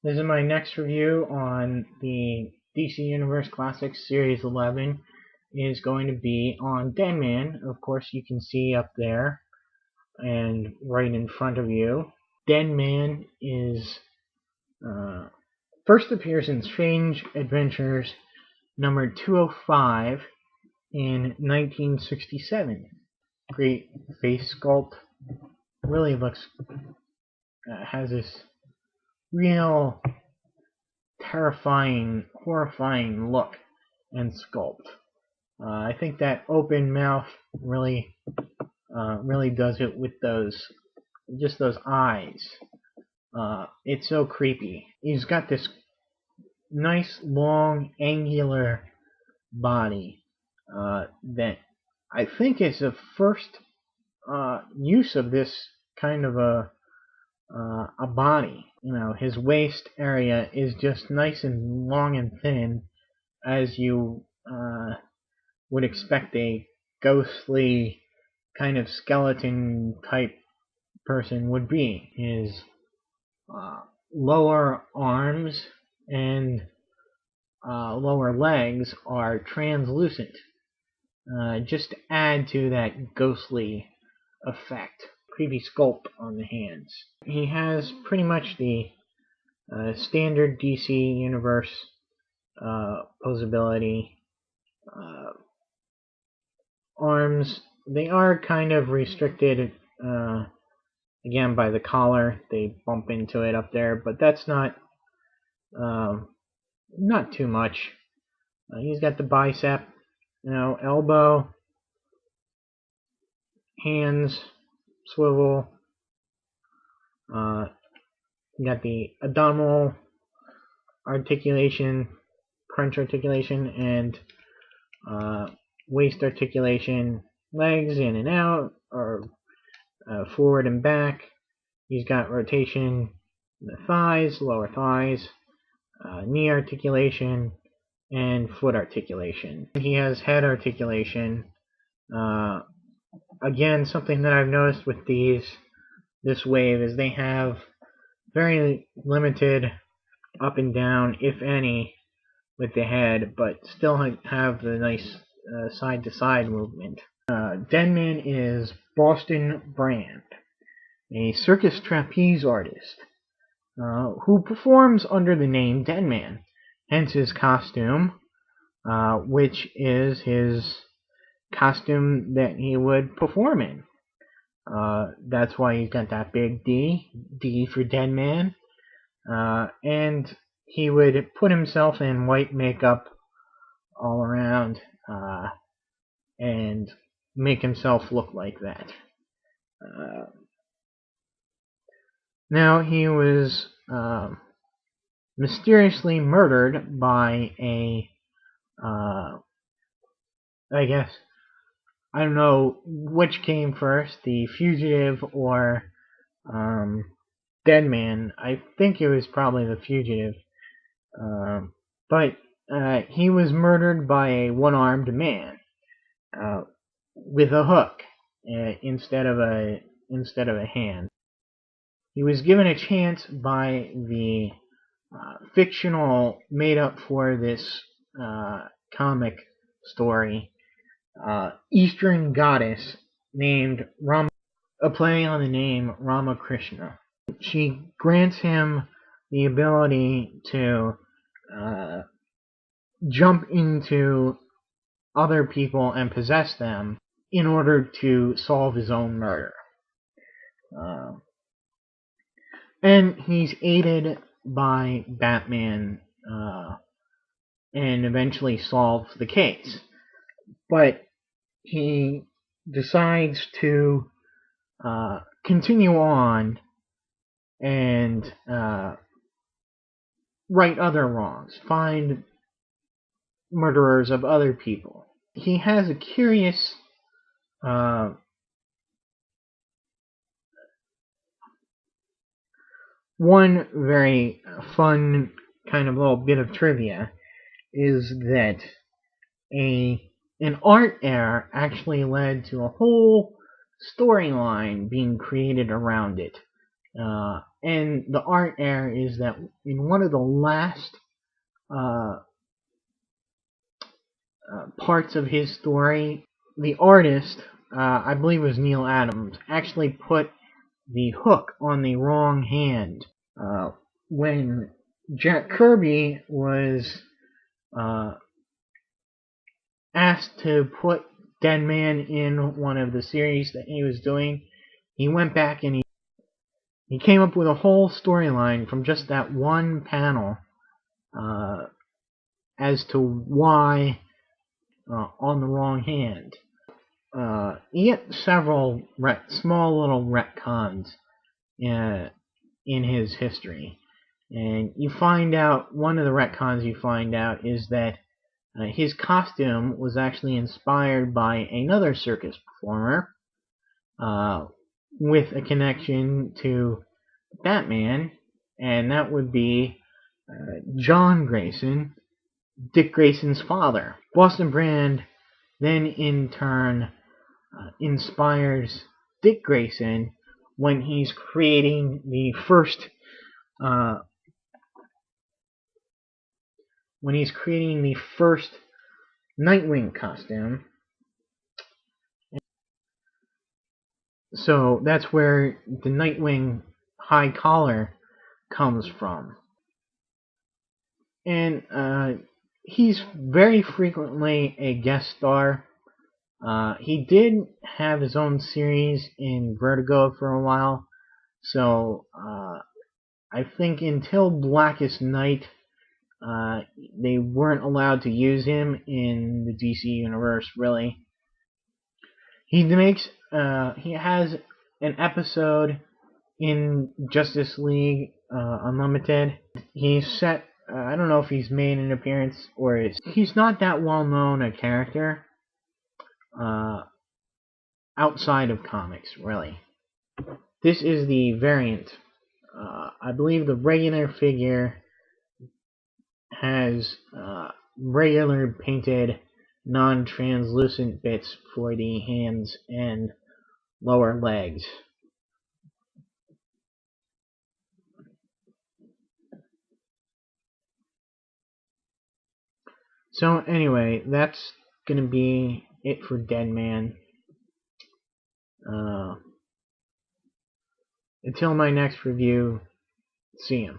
This is my next review on the DC Universe Classics Series 11. Is going to be on Deadman. Of course, you can see up there and right in front of you. Deadman is first appears in Strange Adventures number 205 in 1967. Great face sculpt. Really looks has this real terrifying, horrifying look and sculpt. I think that open mouth really does it with those eyes. It's so creepy. He's got this nice, long, angular body that I think is the first use of this kind of a body. You know, his waist area is just nice and long and thin, as you would expect a ghostly kind of skeleton type person would be. His lower arms and lower legs are translucent, just to add to that ghostly effect. Creepy sculpt on the hands. He has pretty much the standard DC Universe posability. Arms, they are kind of restricted again by the collar. They bump into it up there, but that's not too much. He's got the bicep, elbow, hands, swivel. You got the abdominal articulation, crunch articulation, and waist articulation. Legs in and out, or forward and back. He's got rotation in the thighs, lower thighs, knee articulation, and foot articulation. He has head articulation. Again, something that I've noticed with this wave is they have very limited up and down, if any, with the head, but still have the nice side-to-side movement. Deadman is Boston Brand, a circus trapeze artist who performs under the name Deadman, hence his costume, which is his costume that he would perform in. That's why he's got that big D for Deadman, and he would put himself in white makeup all around and make himself look like that. Now he was mysteriously murdered by I guess, I don't know which came first, the fugitive or Deadman. I think it was probably the fugitive. But he was murdered by a one-armed man with a hook instead of a hand. He was given a chance by the fictional, made up for this comic story, Eastern goddess named Rama, a play on the name Ramakrishna. She grants him the ability to jump into other people and possess them in order to solve his own murder. And he's aided by Batman and eventually solves the case. But he decides to continue on and right other wrongs, find murderers of other people. He has a curious one very fun kind of little bit of trivia is that an art error actually led to a whole storyline being created around it. And the art there is that in one of the last uh, parts of his story, the artist, I believe it was Neil Adams, actually put the hook on the wrong hand. When Jack Kirby was uh, asked to put Deadman in one of the series that he was doing, he went back and he came up with a whole storyline from just that one panel as to why on the wrong hand. You get several small little retcons in his history. And you find out, one of the retcons you find out is that his costume was actually inspired by another circus performer with a connection to Batman, and that would be John Grayson, Dick Grayson's father. Boston Brand then in turn inspires Dick Grayson when he's creating the first Nightwing costume. So that's where the Nightwing high collar comes from. And he's very frequently a guest star. He did have his own series in Vertigo for a while. So I think until Blackest Night, they weren't allowed to use him in the DC universe, really. He has an episode in Justice League Unlimited. He's set. I don't know if he's made an appearance or he's not that well known a character outside of comics, really. This is the variant. I believe the regular figure has regular painted non-translucent bits for the hands and lower legs. So anyway, that's gonna be it for Deadman. Until my next review, see ya.